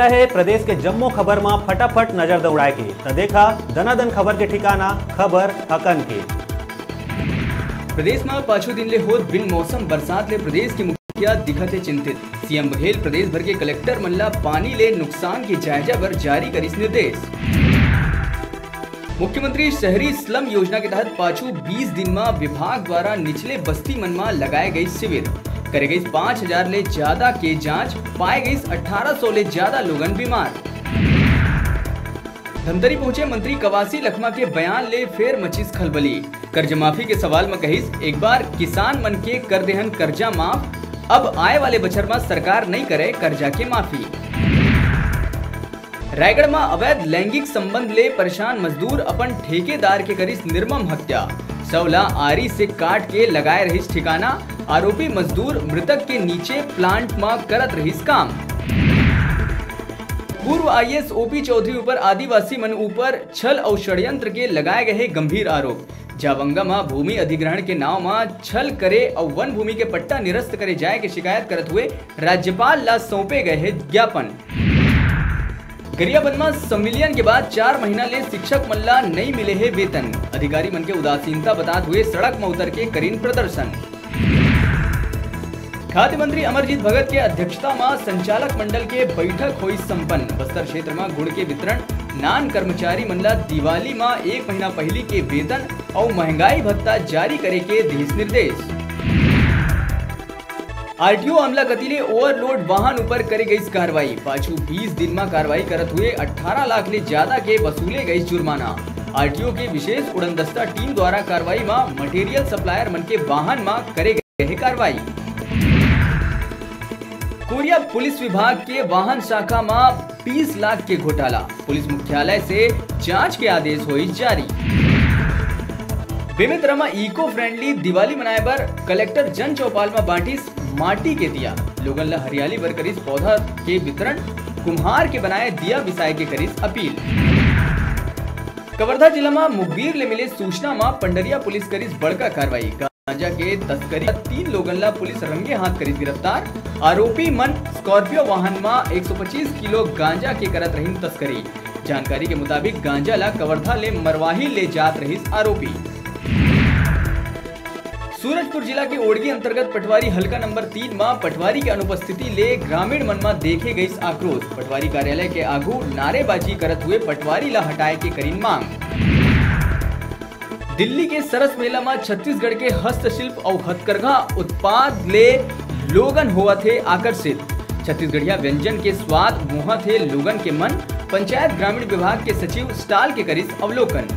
रहे प्रदेश के जम्मो खबर में फटाफट नजर दौड़ाए के तो देखा दनादन खबर के ठिकाना खबर हकन के। प्रदेश में पांचों दिन ले होत बिन मौसम बरसात ले प्रदेश के मुखिया दिखत है चिंतित। सीएम बघेल प्रदेश भर के कलेक्टर मल्ला पानी ले नुकसान के जायजा पर जारी करिस निर्देश। मुख्यमंत्री शहरी स्लम योजना के तहत पाछू 20 दिन में विभाग द्वारा निचले बस्ती मन में लगाए गई शिविर करे गई 5000 ले ज्यादा के जांच, पाए गई 1800 ले ज्यादा लोगन बीमार। धमतरी पहुंचे मंत्री कवासी लखमा के बयान ले फेर मचिस खलबली। कर्ज माफी के सवाल में कहिस एक बार किसान मन के कर देहन कर्जा माफ, अब आए वाले बछर में सरकार नहीं करे कर्जा के माफी। रायगढ़ में अवैध लैंगिक संबंध ले परेशान मजदूर अपन ठेकेदार के करिस निर्मम हत्या। सवला आरी से काट के लगाए रहिस ठिकाना, आरोपी मजदूर मृतक के नीचे प्लांट में करत रहिस काम। पूर्व आईएएस ओपी चौधरी ऊपर आदिवासी मन ऊपर छल और षड्यंत्र के लगाए गए गंभीर आरोप। जावंगा में भूमि अधिग्रहण के नाव में छल करे और वन भूमि के पट्टा निरस्त करे जाए के शिकायत करते हुए राज्यपाल ला सौंपे गए हैं ज्ञापन। गरियाबंद में संविलियन के बाद 4 महीना ले शिक्षक मल्ला नहीं मिले है वेतन। अधिकारी मन के उदासीनता बताते हुए सड़क में उतर के करीन प्रदर्शन। खाद्य मंत्री अमरजीत भगत के अध्यक्षता में संचालक मंडल के बैठक हुई संपन्न। बस्तर क्षेत्र में गुड़ के वितरण, नान कर्मचारी मंडला दिवाली में 1 महीना पहले के वेतन और महंगाई भत्ता जारी करे के दिश निर्देश। आरटीओ अमला कतीले ओवरलोड वाहन ऊपर करे गई कार्रवाई। पाछू 20 दिन में कार्रवाई करते हुए 18 लाख ले ज्यादा के वसूले गई जुर्माना। आरटीओ के विशेष उड़नदस्ता टीम द्वारा कार्रवाई में मटेरियल सप्लायर मन के वाहन में करे गए कार्रवाई। कोरिया पुलिस विभाग के वाहन शाखा में 20 लाख के घोटाला, पुलिस मुख्यालय से जांच के आदेश हुई जारी। बेमेतरा में इको फ्रेंडली दिवाली मनाए पर कलेक्टर जन चौपाल में बांटिस माटी के दिया। लोगन ला हरियाली बर करिस पौधा के वितरण, कुम्हार के बनाए दिया बिसाए के करिस अपील। कवर्धा जिला में मुखबिर ले मिले सूचना में पंडरिया पुलिस करिस बड़का कार्रवाई। गांजा के तस्करी 3 लोगन ला पुलिस रंगे हाथ करिस गिरफ्तार। आरोपी मन स्कॉर्पियो वाहन में 125 किलो गांजा के करत रही तस्करी। जानकारी के मुताबिक गांजा ला कवर्धा ले मरवाही ले जात रहिस आरोपी। सूरजपुर जिला के ओड़गी अंतर्गत पटवारी हल्का नंबर 3 में पटवारी के अनुपस्थिति ले ग्रामीण मन में देखे गई आक्रोश। पटवारी कार्यालय के आगू नारेबाजी करते हुए पटवारी ला हटाए के करीन मांग। दिल्ली के सरस मेला में छत्तीसगढ़ के हस्तशिल्प और हथकरघा उत्पाद ले लोगन हुआ थे आकर्षित। छत्तीसगढ़िया व्यंजन के स्वाद मुहा थे लोगन के मन। पंचायत ग्रामीण विभाग के सचिव स्टाल के करिस अवलोकन।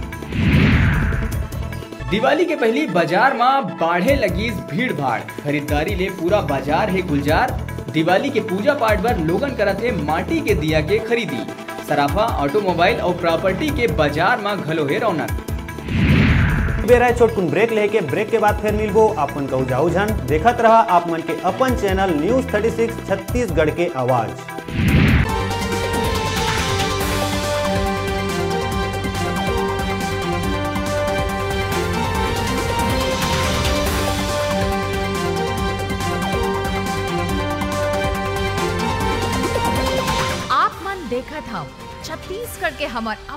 दिवाली के पहली बाजार में बाढ़े लगी भीड़ भाड़, खरीदारी ले पूरा बाजार है गुलजार। दिवाली के पूजा पाठ पर लोगन करत है माटी के दिया के खरीदी। सराफा, ऑटोमोबाइल और प्रॉपर्टी के बाजार में घलो है रौनक। बेरा छोटकुन ब्रेक लेके ब्रेक के बाद फिर मिलबो। आप मन कहू जाऊ झन देखत रहा आप मन के अपन चैनल न्यूज 36 छत्तीसगढ़ के आवाज। आप मन देखत हव छत्तीसगढ़ के हमर